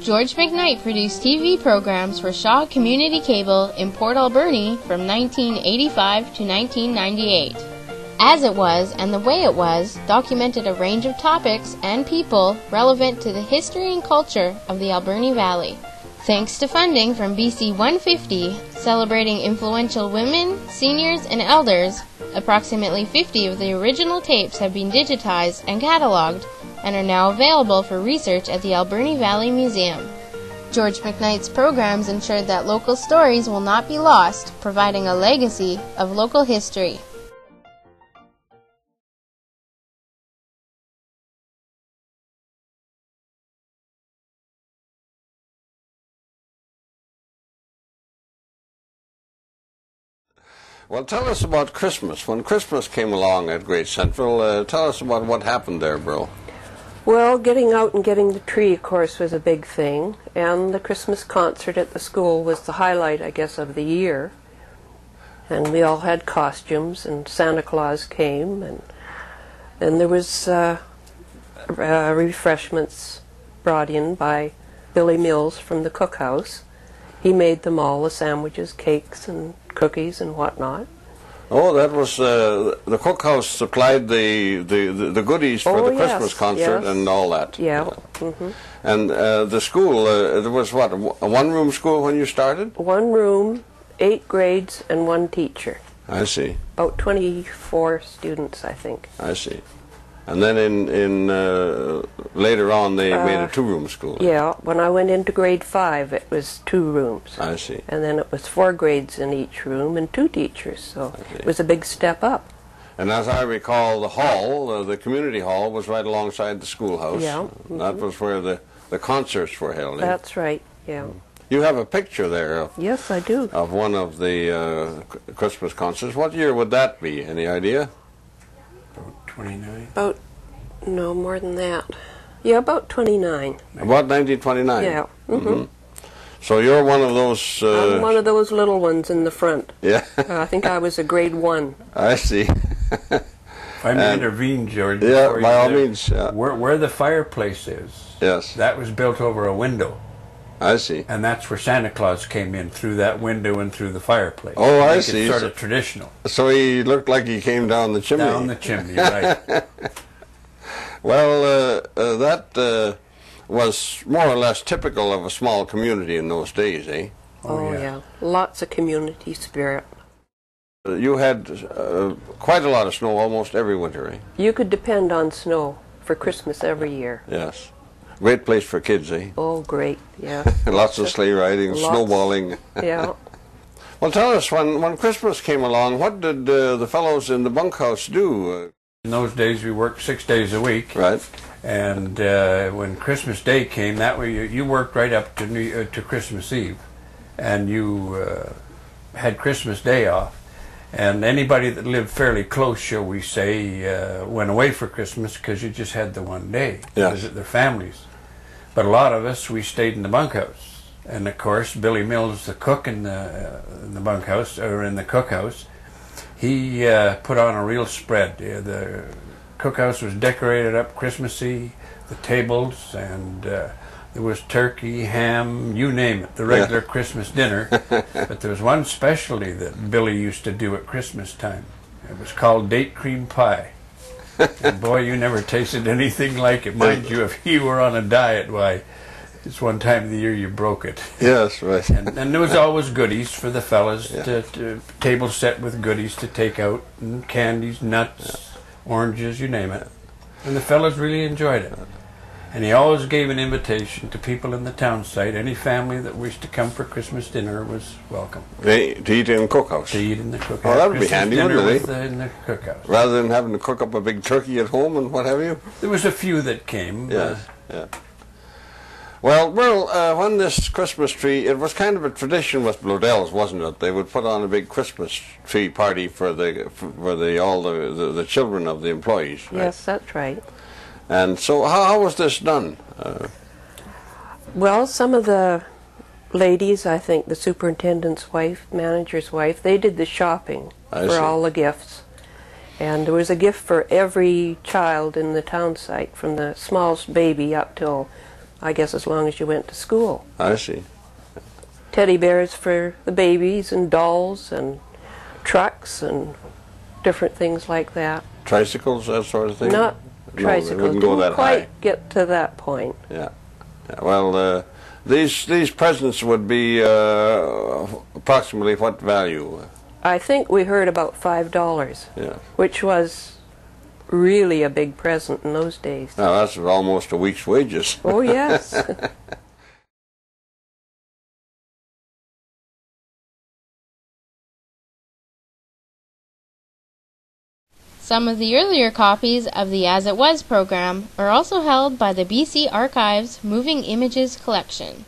George McKnight produced TV programs for Shaw Community Cable in Port Alberni from 1985 to 1998. As It Was and the Way It Was documented a range of topics and people relevant to the history and culture of the Alberni Valley. Thanks to funding from BC 150, celebrating influential women, seniors, and elders, approximately 50 of the original tapes have been digitized and cataloged and are now available for research at the Alberni Valley Museum. George McKnight's programs ensured that local stories will not be lost, providing a legacy of local history. Well, tell us about Christmas. When Christmas came along at Great Central, tell us about what happened there, Beryl. Well, getting out and getting the tree, of course, was a big thing, and the Christmas concert at the school was the highlight, I guess, of the year. And we all had costumes, and Santa Claus came, and then there was refreshments brought in by Billy Mills from the cookhouse. He made them all, the sandwiches, cakes, and cookies and whatnot. Oh, that was the cookhouse supplied the goodies for the Christmas concert and all that. Yeah. Mm-hmm. And the school, there was what, a one-room school when you started? One room, 8 grades, and 1 teacher. I see. About 24 students, I think. I see. And then in later on they made a 2-room school. Yeah, when I went into grade 5 it was 2 rooms. I see. And then it was 4 grades in each room and 2 teachers, so it was a big step up. And as I recall, the hall, the community hall, was right alongside the schoolhouse. Yeah. Mm-hmm. That was where the concerts were held. That's right, yeah. You have a picture there. Yes, I do. Of one of the Christmas concerts. What year would that be? Any idea? 29? About, no, more than that. Yeah, about 29. About 1929? Yeah. Mm-hmm. So you're one of those... I'm one of those little ones in the front. Yeah. I think I was a grade 1. I see. If I may intervene, George. Yeah, by all means. Yeah. Where the fireplace is, yes, that was built over a window. I see. And that's where Santa Claus came in, through that window and through the fireplace. Oh, I see. It's sort of traditional. So he looked like he came down the chimney. Down the chimney, right. Well, that was more or less typical of a small community in those days, eh? Oh yeah. Lots of community spirit. You had quite a lot of snow almost every winter, eh? You could depend on snow for Christmas every year. Yes. Great place for kids, eh? Oh, great, yeah. Lots of sleigh riding, snowballing. Yeah. Well, tell us, when Christmas came along, what did the fellows in the bunkhouse do? In those days, we worked 6 days a week. Right. And when Christmas Day came, that way you worked right up to Christmas Eve. And you had Christmas Day off. And anybody that lived fairly close, shall we say, went away for Christmas because you just had the one day to visit their families. But a lot of us, we stayed in the bunkhouse. And of course, Billy Mills, the cook in the bunkhouse, or in the cookhouse, he put on a real spread. The cookhouse was decorated up Christmassy, the tables, and there was turkey, ham, you name it, the regular Christmas dinner. But there was one specialty that Billy used to do at Christmas time. It was called date cream pie. And boy, you never tasted anything like it. Mind you, if you were on a diet, why, it's one time of the year you broke it. Yes, right. And there was always goodies for the fellas, table set with goodies to take out, and candies, nuts, oranges, you name it. And the fellas really enjoyed it. And he always gave an invitation to people in the town site. Any family that wished to come for Christmas dinner was welcome. To eat in the cookhouse? To eat in the cookhouse. Oh, that would be handy, wouldn't it? In the cookhouse. Rather than having to cook up a big turkey at home and what have you? There was a few that came. Yes, yeah. Well, when this Christmas tree, it was kind of a tradition with Blodel's, wasn't it? They would put on a big Christmas tree party for all the children of the employees. Right? Yes, that's right. And so, how was this done? Well, some of the ladies, I think the superintendent's wife, manager's wife, they did the shopping for all the gifts. And there was a gift for every child in the town site, from the smallest baby up till I guess as long as you went to school. I see. Teddy bears for the babies and dolls and trucks and different things like that. Tricycles, that sort of thing? Not No, tricycles. they wouldn't go that quite high. get to that point. Yeah. Well, these presents would be approximately what value? I think we heard about $5, Yeah. which was really a big present in those days. Now that's almost a week's wages. Oh, yes. Some of the earlier copies of the As It Was program are also held by the BC Archives Moving Images Collection.